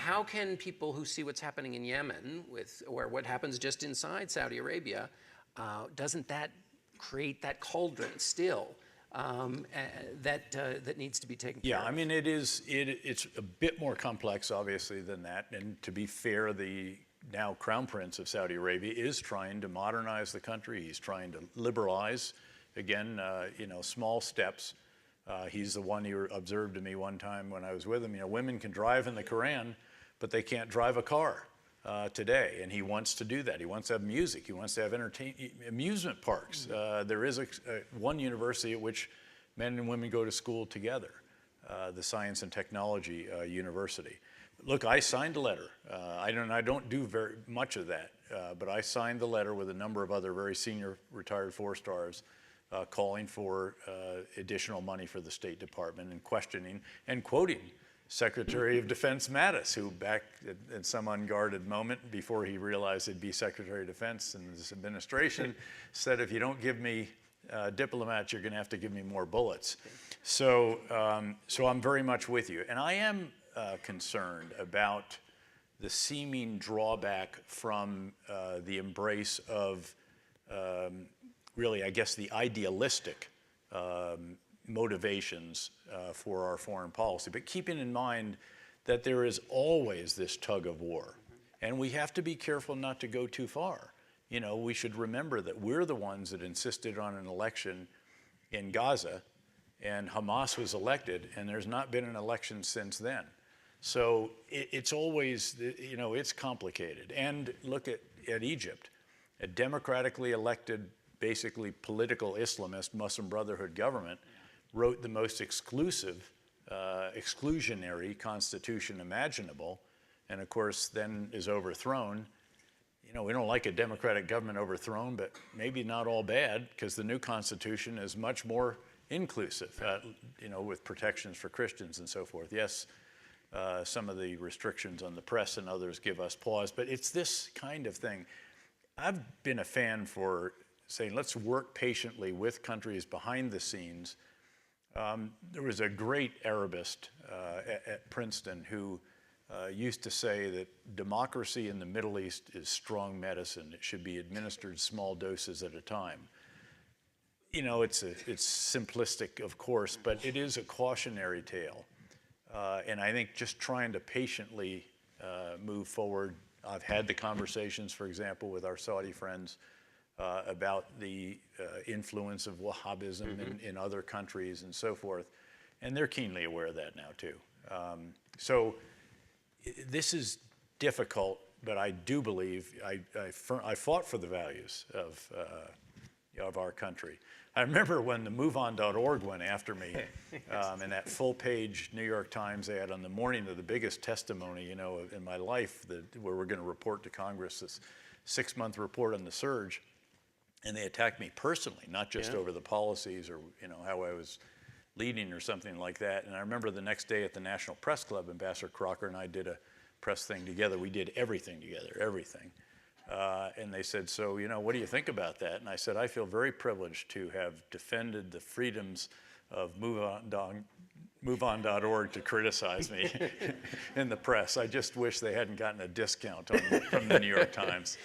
how can people who see what's happening in Yemen or what happens just inside Saudi Arabia, doesn't that create that cauldron still that needs to be taken care of? Yeah, I mean, it's a bit more complex, obviously, than that. And to be fair, the now Crown Prince of Saudi Arabia is trying to modernize the country. He's trying to liberalize, again, small steps. He's the one who observed to me one time when I was with him, women can drive in the Quran, but they can't drive a car today. And he wants to do that. He wants to have music. He wants to have amusement parks. There is one university at which men and women go to school together, the Science and Technology University. Look, I signed a letter. I don't do very much of that, but I signed the letter with a number of other very senior retired four-stars calling for additional money for the State Department and questioning and quoting Secretary of Defense Mattis, who back at some unguarded moment before he realized he'd be Secretary of Defense in this administration, said, if you don't give me diplomats, you're going to have to give me more bullets. So I'm very much with you. And I am concerned about the seeming drawback from the embrace of really, I guess, the idealistic motivations for our foreign policy, but keeping in mind that there is always this tug of war, and we have to be careful not to go too far. We should remember that we're the ones that insisted on an election in Gaza, and Hamas was elected, and there's not been an election since then. So it's always, it's complicated. And look at Egypt, a democratically elected, basically political Islamist Muslim Brotherhood government wrote the most exclusionary constitution imaginable, and of course then is overthrown. We don't like a democratic government overthrown, but maybe not all bad, because the new constitution is much more inclusive, with protections for Christians and so forth. Yes, some of the restrictions on the press and others give us pause, but it's this kind of thing. I've been a fan for saying, let's work patiently with countries behind the scenes. There was a great Arabist at Princeton who used to say that democracy in the Middle East is strong medicine. It should be administered small doses at a time. It's simplistic, of course, but it is a cautionary tale. And I think just trying to patiently move forward. I've had the conversations, for example, with our Saudi friends about the influence of Wahhabism in other countries and so forth. And they're keenly aware of that now, too. So this is difficult, but I do believe I fought for the values of our country. I remember when the MoveOn.org went after me, in that full-page New York Times ad on the morning of the biggest testimony, in my life, where we're going to report to Congress this 6-month report on the surge, and they attacked me personally, not just over the policies or how I was leading or something like that. And I remember the next day at the National Press Club, Ambassador Crocker and I did a press thing together. We did everything together, everything. And they said, so, what do you think about that? And I said, I feel very privileged to have defended the freedoms of MoveOn.org to criticize me in the press. I just wish they hadn't gotten a discount from the New York Times.